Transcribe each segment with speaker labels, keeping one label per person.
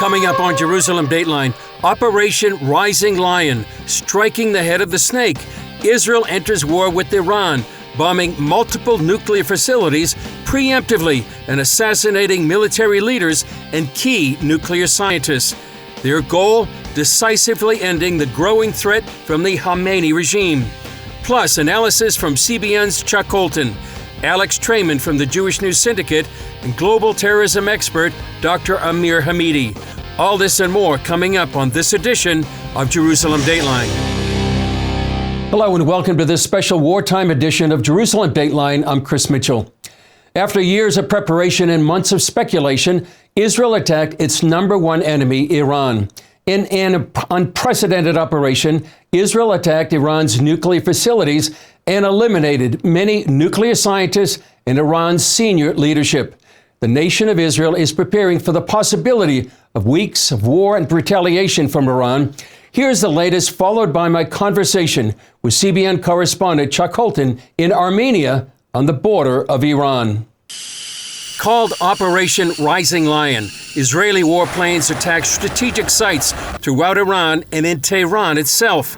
Speaker 1: Coming up on Jerusalem Dateline, Operation Rising Lion, striking the head of the snake. Israel enters war with Iran, bombing multiple nuclear facilities preemptively and assassinating military leaders and key nuclear scientists. Their goal, decisively ending the growing threat from the Hamidi regime. Plus, analysis from CBN's Chuck Holton, Alex Trayman from the Jewish News Syndicate, and global terrorism expert Dr. Amir Hamidi. All this and more coming up on this edition of Jerusalem Dateline. Hello and welcome to this special wartime edition of Jerusalem Dateline. I'm Chris Mitchell. After years of preparation and months of speculation, Israel attacked its number one enemy, Iran. In an unprecedented operation, Israel attacked Iran's nuclear facilities and eliminated many nuclear scientists and Iran's senior leadership. The nation of Israel is preparing for the possibility of weeks of war and retaliation from Iran. Here's the latest, followed by my conversation with CBN correspondent Chuck Holton in Armenia on the border of Iran. Called Operation Rising Lion, Israeli warplanes attacked strategic sites throughout Iran and in Tehran itself.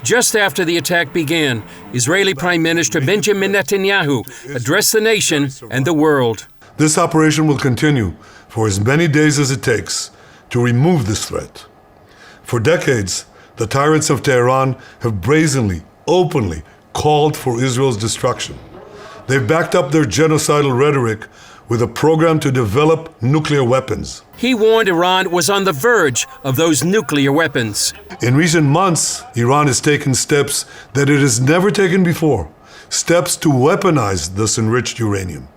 Speaker 1: Just after the attack began, Israeli Prime Minister Benjamin Netanyahu addressed the nation and the world.
Speaker 2: This operation will continue for as many days as it takes to remove this threat. For decades, the tyrants of Tehran have brazenly, openly called for Israel's destruction. They've backed up their genocidal rhetoric with a program to develop nuclear weapons.
Speaker 1: He warned Iran was on the verge of those nuclear weapons.
Speaker 2: In recent months, Iran has taken steps that it has never taken before, steps to weaponize this enriched uranium.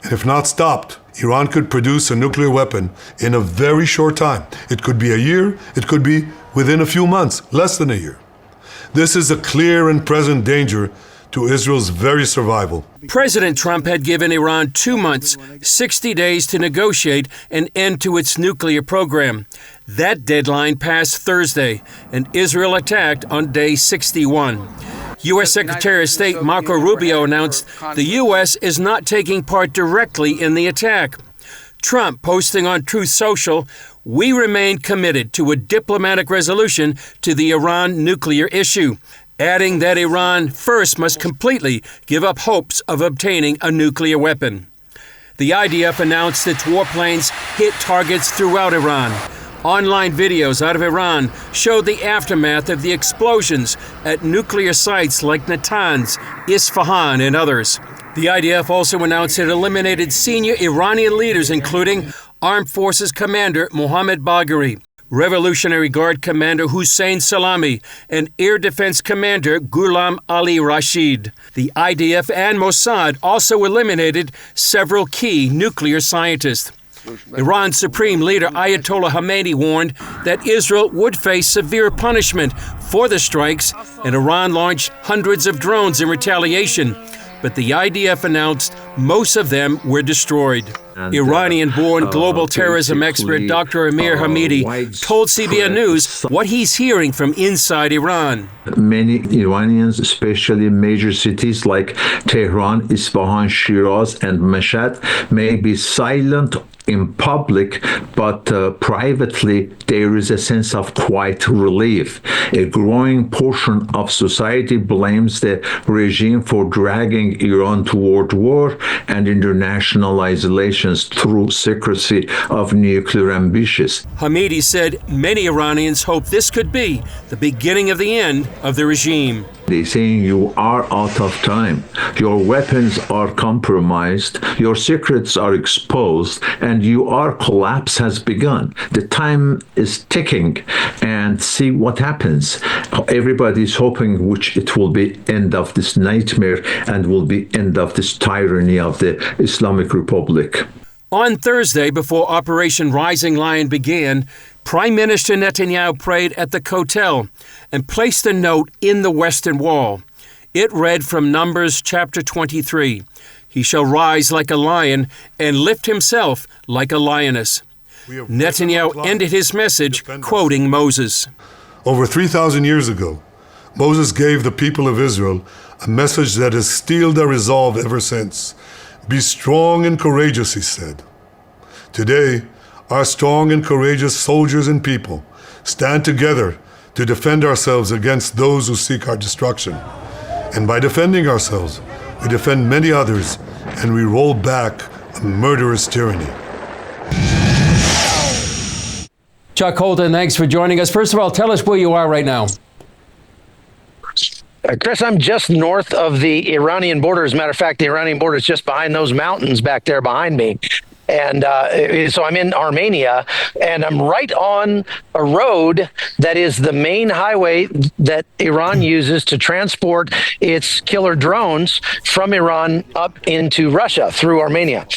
Speaker 2: And if not stopped, Iran could produce a nuclear weapon in a very short time. It could be a year, it could be within a few months, less than a year. This is a clear and present danger to Israel's very survival.
Speaker 1: President Trump had given Iran 2 months, 60 days to negotiate an end to its nuclear program. That deadline passed Thursday, and Israel attacked on day 61. U.S. Secretary of State Marco Rubio announced the U.S. is not taking part directly in the attack. Trump posting on Truth Social, "We remain committed to a diplomatic resolution to the Iran nuclear issue," adding that Iran first must completely give up hopes of obtaining a nuclear weapon. The IDF announced its warplanes hit targets throughout Iran. Online videos out of Iran showed the aftermath of the explosions at nuclear sites like Natanz, Isfahan, and others. The IDF also announced it eliminated senior Iranian leaders, including Armed Forces Commander Mohammad Bagheri, Revolutionary Guard Commander Hussein Salami, and Air Defense Commander Ghulam Ali Rashid. The IDF and Mossad also eliminated several key nuclear scientists. Iran's Supreme Leader Ayatollah Khamenei warned that Israel would face severe punishment for the strikes, and Iran launched hundreds of drones in retaliation. But the IDF announced most of them were destroyed. Iranian-born global terrorism expert Dr. Amir Hamidi told CBN News what he's hearing from inside Iran.
Speaker 3: Many Iranians, especially major cities like Tehran, Isfahan, Shiraz, and Mashhad, may be silent in public, but privately there is a sense of quiet relief. A growing portion of society blames the regime for dragging Iran toward war and international isolation through secrecy of nuclear ambitions.
Speaker 1: Hamidi said many Iranians hope this could be the beginning of the end of the regime.
Speaker 3: They're saying you are out of time. Your weapons are compromised, your secrets are exposed, and your collapse has begun. The time is ticking, and see what happens. Everybody's hoping which it will be end of this nightmare and will be end of this tyranny of the Islamic Republic.
Speaker 1: On Thursday, before Operation Rising Lion began, Prime Minister Netanyahu prayed at the Kotel and placed a note in the Western Wall. It read from Numbers chapter 23, "He shall rise like a lion and lift himself like a lioness." Netanyahu ended his message quoting Moses.
Speaker 2: Over 3,000 years ago, Moses gave the people of Israel a message that has steeled their resolve ever since. Be strong and courageous, he said. Today, Our strong and courageous soldiers and people stand together to defend ourselves against those who seek our destruction. And by defending ourselves, we defend many others, and we roll back a murderous tyranny.
Speaker 1: Chuck Holton, thanks for joining us. First of all, tell us where you are right now.
Speaker 4: Chris, I'm just north of the Iranian border. As a matter of fact, the Iranian border is just behind those mountains back there behind me. And so I'm in Armenia, and I'm right on a road that is the main highway that Iran uses to transport its killer drones from Iran up into Russia through Armenia.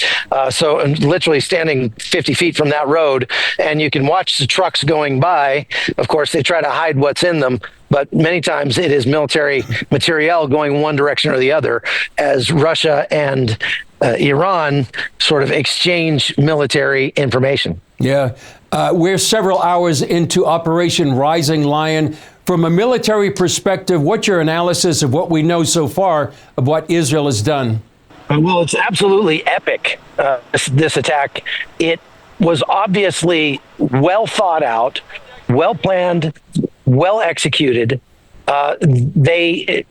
Speaker 4: So I'm literally standing 50 feet from that road, and you can watch the trucks going by. Of course, they try to hide what's in them, but many times it is military materiel going one direction or the other as Russia and Iran sort of exchange military information.
Speaker 1: Yeah. We're several hours into Operation Rising Lion. From a military perspective, what's your analysis of what we know so far of what Israel has done?
Speaker 4: Well, it's absolutely epic, this attack. It was obviously well thought out, well planned, well executed. They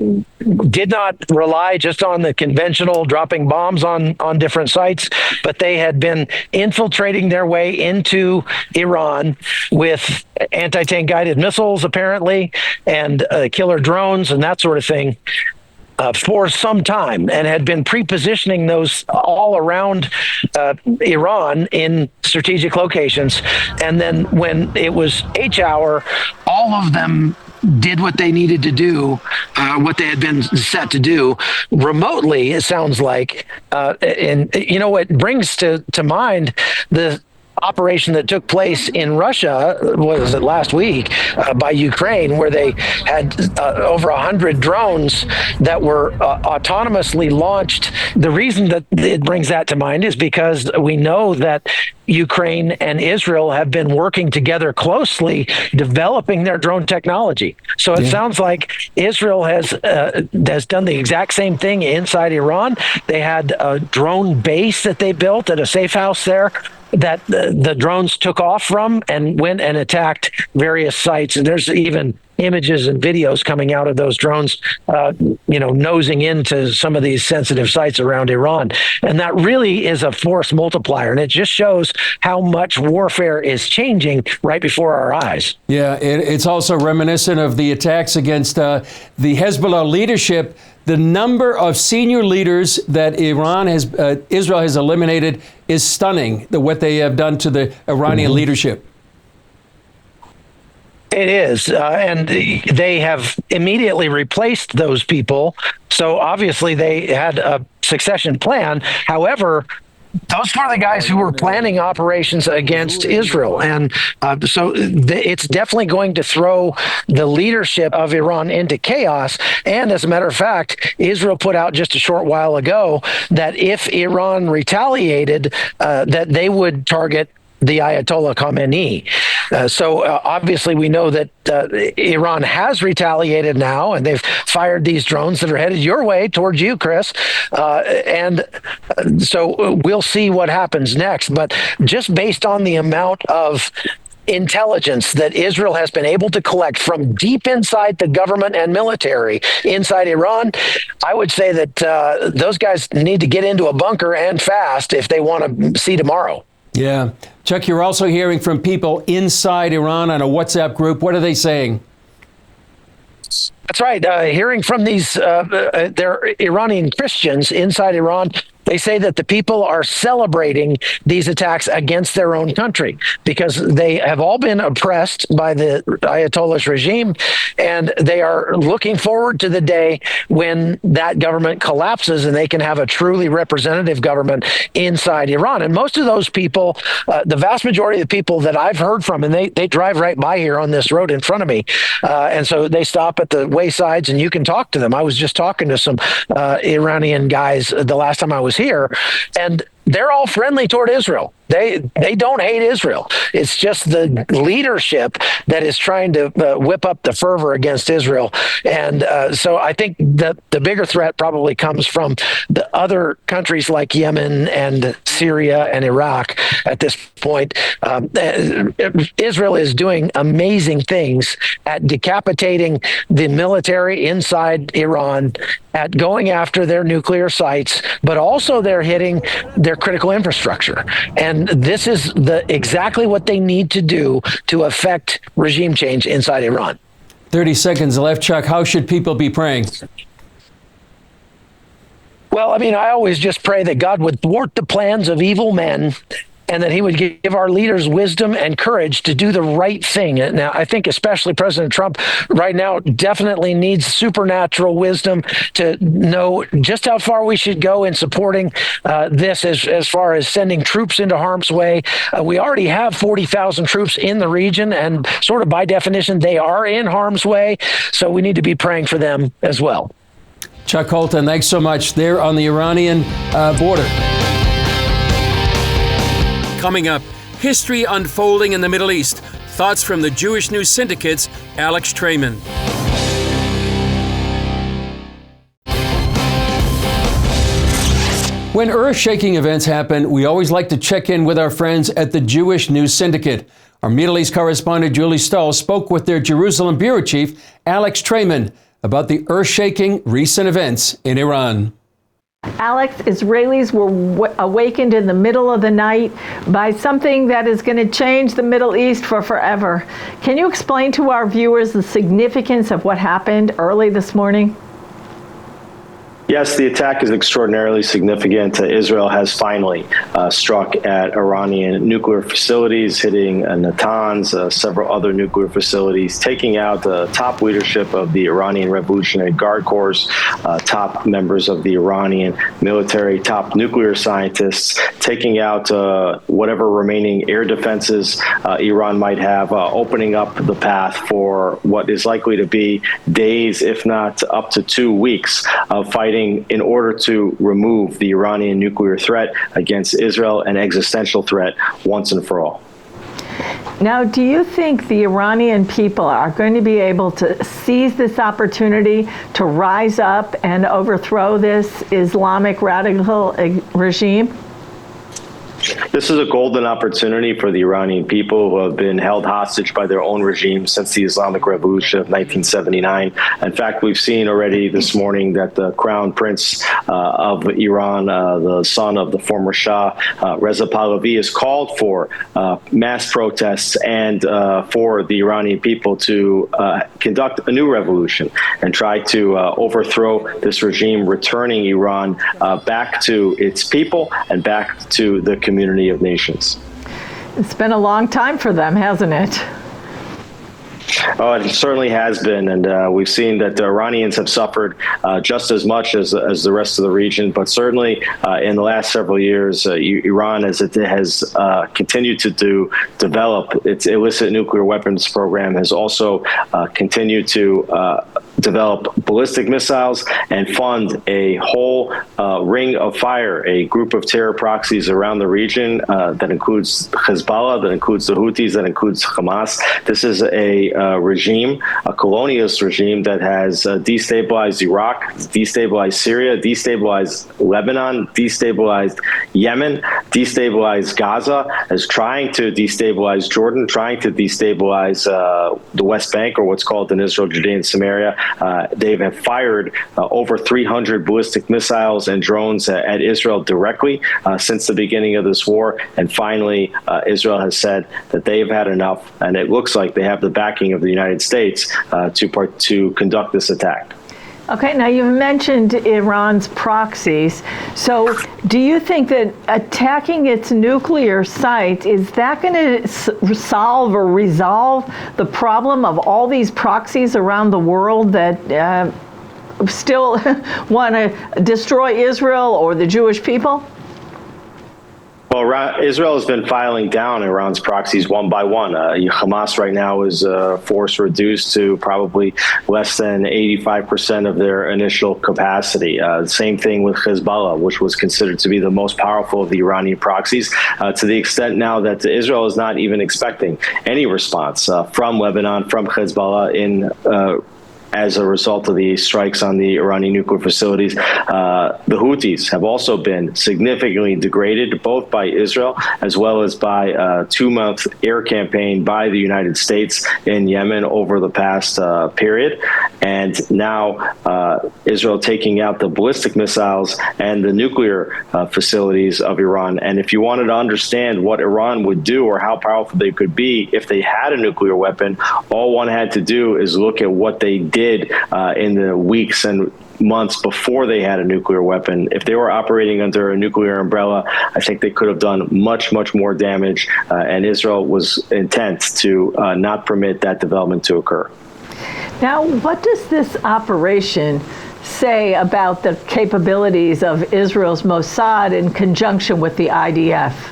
Speaker 4: did not rely just on the conventional dropping bombs on different sites, but they had been infiltrating their way into Iran with anti-tank guided missiles, apparently, and killer drones and that sort of thing. For some time, and had been pre-positioning those all around Iran in strategic locations. And then when it was H hour, all of them did what they needed to do, what they had been set to do remotely, it sounds like. And, you know, it brings to mind the operation that took place in Russia, was it last week, by Ukraine, where they had over 100 drones that were autonomously launched. The reason that it brings that to mind is because we know that Ukraine and Israel have been working together closely, developing their drone technology. So it sounds like Israel has done the exact same thing inside Iran. They had a drone base that they built at a safe house there that the drones took off from and went and attacked various sites. And there's even images and videos coming out of those drones, nosing into some of these sensitive sites around Iran. And that really is a force multiplier. And it just shows how much warfare is changing right before our eyes. Yeah,
Speaker 1: it's also reminiscent of the attacks against the Hezbollah leadership. The number of senior leaders that Israel has eliminated is stunning, what they have done to the Iranian leadership.
Speaker 4: It is, and they have immediately replaced those people. So obviously they had a succession plan. However, those were the guys who were planning operations against Israel. And so it's definitely going to throw the leadership of Iran into chaos. And as a matter of fact, Israel put out just a short while ago that if Iran retaliated, that they would target the Ayatollah Khamenei. So obviously we know that Iran has retaliated now, and they've fired these drones that are headed your way towards you, Chris. And so we'll see what happens next. But just based on the amount of intelligence that Israel has been able to collect from deep inside the government and military inside Iran, I would say that those guys need to get into a bunker and fast if they want to see tomorrow.
Speaker 1: Yeah. Chuck, you're also hearing from people inside Iran on a WhatsApp group. What are they saying?
Speaker 4: That's right. Hearing from these they're Iranian Christians inside Iran, they say that the people are celebrating these attacks against their own country because they have all been oppressed by the Ayatollah's regime, and they are looking forward to the day when that government collapses and they can have a truly representative government inside Iran. And most of those people, the vast majority of the people that I've heard from, and they drive right by here on this road in front of me, and so they stop at the waysides and you can talk to them. I was just talking to some Iranian guys the last time I was here, and they're all friendly toward Israel. They don't hate Israel. It's just the leadership that is trying to whip up the fervor against Israel. And so I think that the bigger threat probably comes from the other countries like Yemen and Syria and Iraq at this point. Israel is doing amazing things at decapitating the military inside Iran, at going after their nuclear sites, but also they're hitting their critical infrastructure. And this is exactly what they need to do to affect regime change inside Iran.
Speaker 1: 30 seconds left, Chuck. How should people be praying?
Speaker 4: Well, I mean, I always just pray that God would thwart the plans of evil men, and that he would give our leaders wisdom and courage to do the right thing. Now, I think especially President Trump right now definitely needs supernatural wisdom to know just how far we should go in supporting this as far as sending troops into harm's way. We already have 40,000 troops in the region, and sort of by definition, they are in harm's way. So we need to be praying for them as well.
Speaker 1: Chuck Holton, thanks so much. There on the Iranian border. Coming up, history unfolding in the Middle East. Thoughts from the Jewish News Syndicate's Alex Trayman. When earth-shaking events happen, we always like to check in with our friends at the Jewish News Syndicate. Our Middle East correspondent Julie Stahl spoke with their Jerusalem bureau chief, Alex Trayman, about the earth-shaking recent events in Iran.
Speaker 5: Alex, Israelis were awakened in the middle of the night by something that is going to change the Middle East for forever. Can you explain to our viewers the significance of what happened early this morning?
Speaker 6: Yes, the attack is extraordinarily significant. Israel has finally struck at Iranian nuclear facilities, hitting Natanz, several other nuclear facilities, taking out the top leadership of the Iranian Revolutionary Guard Corps, top members of the Iranian military, top nuclear scientists, taking out whatever remaining air defenses Iran might have, opening up the path for what is likely to be days, if not up to 2 weeks, of fighting in order to remove the Iranian nuclear threat against Israel, an existential threat once and for all.
Speaker 5: Now, do you think the Iranian people are going to be able to seize this opportunity to rise up and overthrow this Islamic radical regime?
Speaker 6: This is a golden opportunity for the Iranian people who have been held hostage by their own regime since the Islamic Revolution of 1979. In fact, we've seen already this morning that the Crown Prince of Iran, the son of the former Shah, Reza Pahlavi, has called for mass protests and for the Iranian people to conduct a new revolution and try to overthrow this regime, returning Iran back to its people and back to the community of nations.
Speaker 5: It's been a long time for them, hasn't it?
Speaker 6: Oh, it certainly has been, and we've seen that the Iranians have suffered just as much as the rest of the region. But certainly, in the last several years, Iran, as it has continued to develop its illicit nuclear weapons program, has also continued to develop ballistic missiles and fund a whole ring of fire, a group of terror proxies around the region that includes Hezbollah, that includes the Houthis, that includes Hamas. This is a regime, a colonialist regime that has destabilized Iraq, destabilized Syria, destabilized Lebanon, destabilized Yemen, destabilized Gaza, is trying to destabilize Jordan, trying to destabilize the West Bank, or what's called in Israel, Judea and Samaria. They have fired over 300 ballistic missiles and drones at Israel directly since the beginning of this war. And finally, Israel has said that they've had enough, and it looks like they have the backing of the United States to conduct this attack.
Speaker 5: Okay, now you've mentioned Iran's proxies. So do you think that attacking its nuclear site, is that going to solve or resolve the problem of all these proxies around the world that still want to destroy Israel or the Jewish people?
Speaker 6: Well, Israel has been filing down Iran's proxies one by one. Hamas right now is force reduced to probably less than 85% of their initial capacity. Same thing with Hezbollah, which was considered to be the most powerful of the Iranian proxies, to the extent now that Israel is not even expecting any response from Lebanon, from Hezbollah in as a result of the strikes on the Iranian nuclear facilities. The Houthis have also been significantly degraded, both by Israel as well as by a 2-month air campaign by the United States in Yemen over the past period. And now Israel taking out the ballistic missiles and the nuclear facilities of Iran. And if you wanted to understand what Iran would do or how powerful they could be if they had a nuclear weapon, all one had to do is look at what they did in the weeks and months before they had a nuclear weapon. If they were operating under a nuclear umbrella, I think they could have done much, much more damage. And Israel was intent to not permit that development to occur.
Speaker 5: Now, what does this operation say about the capabilities of Israel's Mossad in conjunction with the IDF?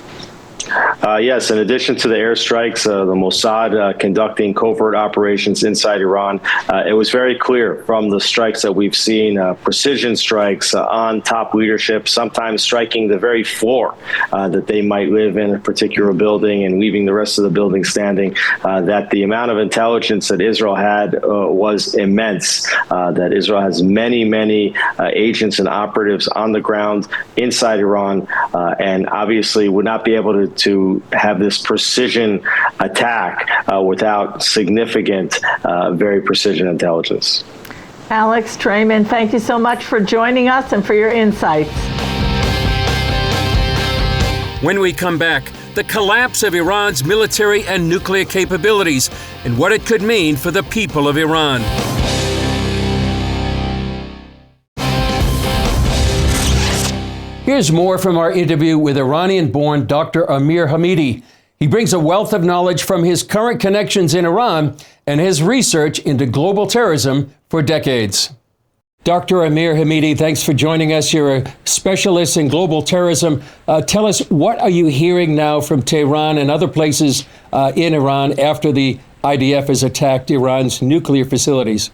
Speaker 6: Yes, in addition to the airstrikes, the Mossad conducting covert operations inside Iran, it was very clear from the strikes that we've seen, precision strikes on top leadership, sometimes striking the very floor that they might live in a particular building and leaving the rest of the building standing, that the amount of intelligence that Israel had was immense, that Israel has many, many agents and operatives on the ground inside Iran, and obviously would not be able to have this precision attack without significant, very precision intelligence.
Speaker 5: Alex Trayman, thank you so much for joining us and for your insights.
Speaker 1: When we come back, the collapse of Iran's military and nuclear capabilities and what it could mean for the people of Iran. Here's more from our interview with Iranian-born Dr. Amir Hamidi. He brings a wealth of knowledge from his current connections in Iran and his research into global terrorism for decades. Dr. Amir Hamidi, thanks for joining us. You're a specialist in global terrorism. Tell us, what are you hearing now from Tehran and other places in Iran after the IDF has attacked Iran's nuclear facilities?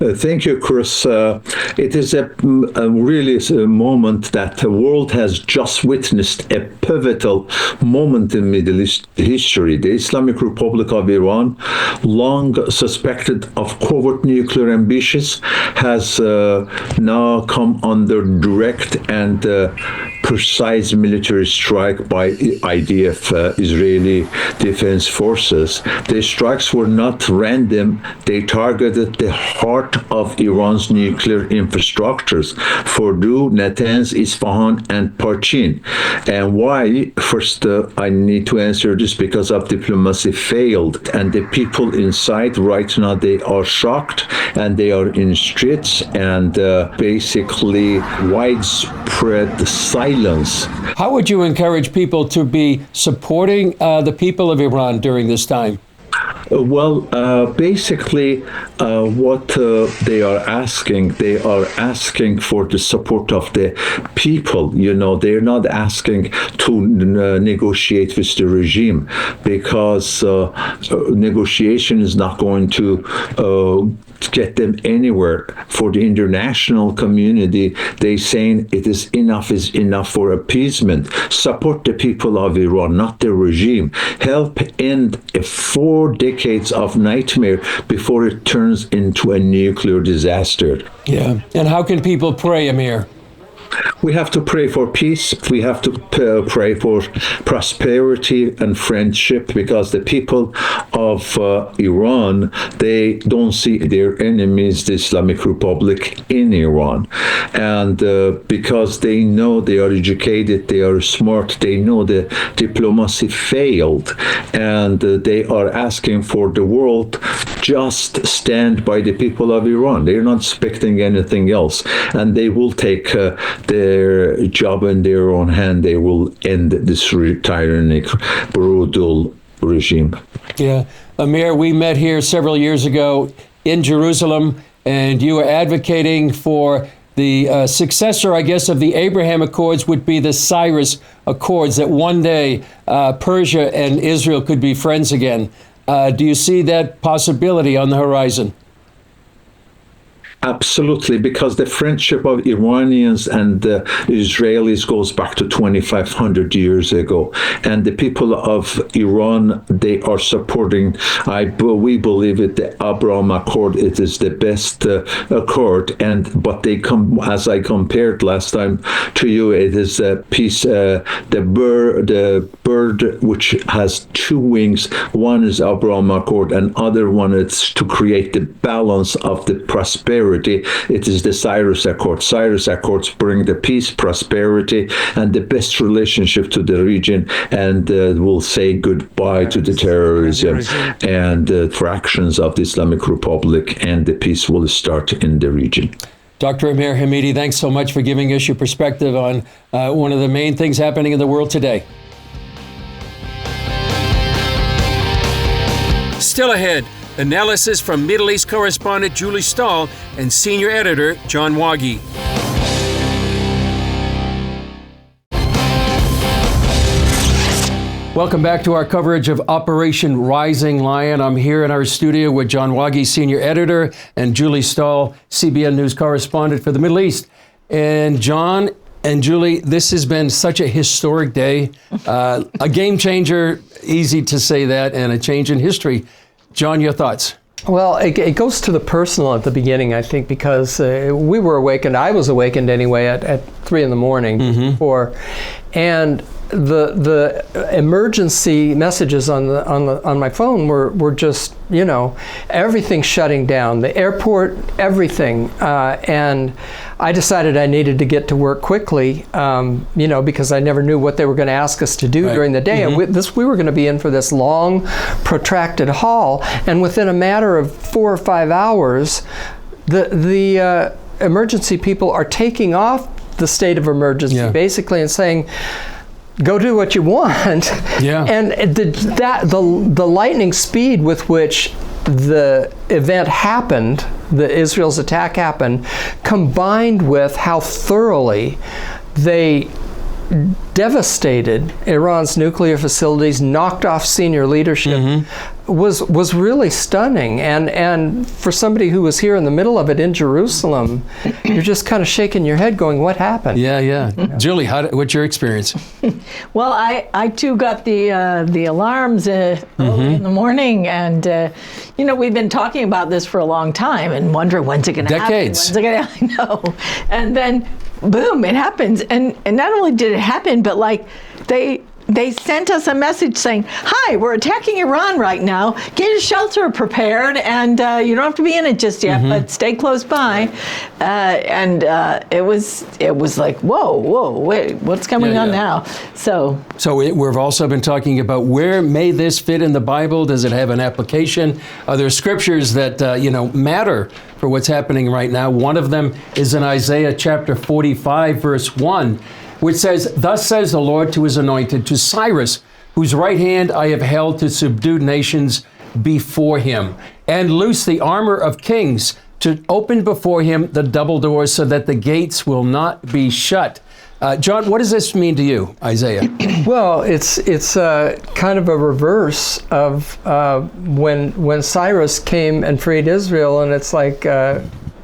Speaker 3: Thank you, Chris. It is a really a moment that the world has just witnessed, a pivotal moment in Middle East history. The Islamic Republic of Iran, long suspected of covert nuclear ambitions, has now come under direct and precise military strike by IDF, Israeli Defense Forces. The strikes were not random. They targeted the heart of Iran's nuclear infrastructures, Fordow, Natanz, Isfahan, and Parchin. And why? First, I need to answer this because of diplomacy failed, and the people inside right now, they are shocked, and they are in streets, and basically widespread silence.
Speaker 1: How would you encourage people to be supporting the people of Iran during this time?
Speaker 3: Well, basically, what they are asking for the support of the people. You know, they're not asking to negotiate with the regime, because negotiation is not going to get them anywhere. For the international community, they're saying it is enough for appeasement. Support the people of Iran, not the regime. Help end 4 decades of nightmare before it turns into a nuclear disaster.
Speaker 1: Yeah. And how can people pray, Amir?
Speaker 3: We have to pray for peace. We have to pray for prosperity and friendship, because the people of Iran, they don't see their enemies, the Islamic Republic, in Iran. And because they know, they are educated, they are smart, they know the diplomacy failed, and they are asking for the world just stand by the people of Iran. They're not expecting anything else, and they will take their job in their own hand. They will end this tyrannic, brutal regime.
Speaker 1: Yeah. Amir, we met here several years ago in Jerusalem, and you were advocating for the successor, I guess, of the Abraham Accords would be the Cyrus Accords, that one day Persia and Israel could be friends again. Do you see that possibility on the horizon?
Speaker 3: Absolutely, because the friendship of Iranians and Israelis goes back to 2,500 years ago. And the people of Iran, they are supporting, we believe it, the Abraham Accord. It is the best accord. But they come, as I compared last time to you, it is a piece, the bird which has two wings. One is Abraham Accord, and other one is to create the balance of the prosperity. It is the Cyrus Accord. Cyrus Accords bring the peace, prosperity, and the best relationship to the region, and will say goodbye to the terrorism and fractions of the Islamic Republic, and the peace will start in the region.
Speaker 1: Dr. Amir Hamidi, thanks so much for giving us your perspective on one of the main things happening in the world today. Still ahead, analysis from Middle East correspondent Julie Stahl and senior editor John Wagi. Welcome back to our coverage of Operation Rising Lion. I'm here in our studio with John Wagi, senior editor, and Julie Stahl, CBN News correspondent for the Middle East. And John and Julie, this has been such a historic day, a game changer, easy to say that, and a change in history. John, your thoughts?
Speaker 7: Well, it goes to the personal at the beginning, I think, because we were awakened. I was awakened anyway at 3 in the morning before, and the emergency messages on my phone were just, you know, everything shutting down, the airport, everything, and I decided I needed to get to work quickly, you know, because I never knew what they were going to ask us to do during the day. And we were going to be in for this long, protracted haul, and within a matter of 4 or 5 hours, the emergency people are taking off the state of emergency, basically, and saying, go do what you want. And the lightning speed with which the event happened, the Israel's attack happened, combined with how thoroughly they devastated Iran's nuclear facilities, knocked off senior leadership, was really stunning. And for somebody who was here in the middle of it in Jerusalem, you're just kind of shaking your head going, what happened?
Speaker 1: Julie, what's your experience?
Speaker 5: Well, I too got the alarms early in the morning, and you know, we've been talking about this for a long time and wondering when's it going to happen?
Speaker 1: Decades.
Speaker 5: I know. And then boom, it happens. And not only did it happen, but like they sent us a message saying, hi, we're attacking Iran right now. Get your shelter prepared, and you don't have to be in it just yet, but stay close by. And it was like, whoa, wait, what's going on now? So
Speaker 1: we've also been talking about where may this fit in the Bible? Does it have an application? Are there scriptures that you know, matter for what's happening right now? One of them is in Isaiah chapter 45, verse 1. Which says, thus says the Lord to his anointed, to Cyrus, whose right hand I have held to subdue nations before him, and loose the armor of kings, to open before him the double doors, so that the gates will not be shut. John, what does this mean to you, Isaiah?
Speaker 7: Well, it's kind of a reverse of when Cyrus came and freed Israel, and it's like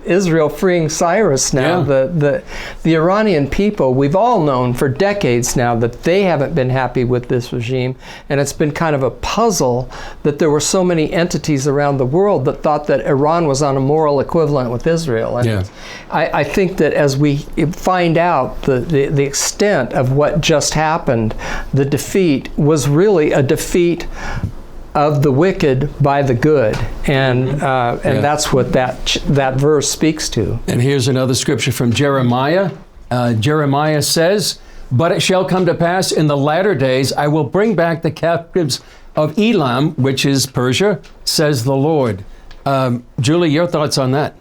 Speaker 7: Israel freeing Cyrus now. The Iranian people, we've all known for decades now that they haven't been happy with this regime, and it's been kind of a puzzle that there were so many entities around the world that thought that Iran was on a moral equivalent with Israel. And I think that as we find out the extent of what just happened, the defeat was really a defeat of the wicked by the good, and that's what that verse speaks to.
Speaker 1: And here's another scripture from Jeremiah. Jeremiah says, but it shall come to pass in the latter days, I will bring back the captives of Elam, which is Persia, says the Lord. Julie, your thoughts on that?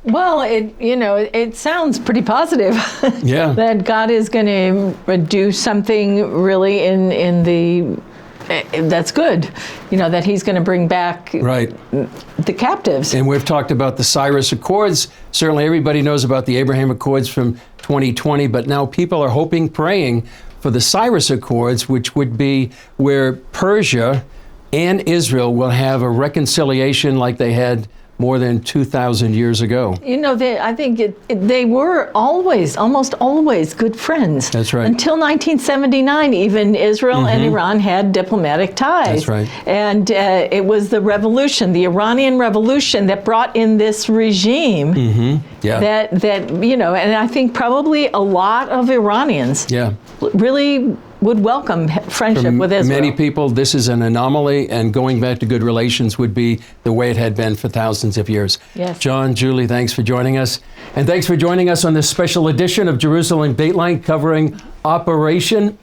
Speaker 5: Well, it sounds pretty positive. That God is going to do something really in the that's good, that he's going to bring back the captives.
Speaker 1: And we've talked about the Cyrus Accords. Certainly everybody knows about the Abraham Accords from 2020, but now people are hoping, praying for the Cyrus Accords, which would be where Persia and Israel will have a reconciliation like they had more than 2,000 years ago.
Speaker 5: I think they were almost always good friends.
Speaker 1: That's right.
Speaker 5: Until 1979, even Israel and Iran had diplomatic ties.
Speaker 1: That's right.
Speaker 5: And it was the revolution, the Iranian revolution, that brought in this regime that and I think probably a lot of Iranians really would welcome friendship with Israel.
Speaker 1: Many people, this is an anomaly, and going back to good relations would be the way it had been for thousands of years.
Speaker 5: Yes.
Speaker 1: John, Julie, thanks for joining us. And thanks for joining us on this special edition of Jerusalem Dateline covering Operation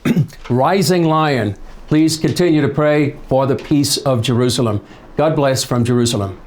Speaker 1: Rising Lion. Please continue to pray for the peace of Jerusalem. God bless from Jerusalem.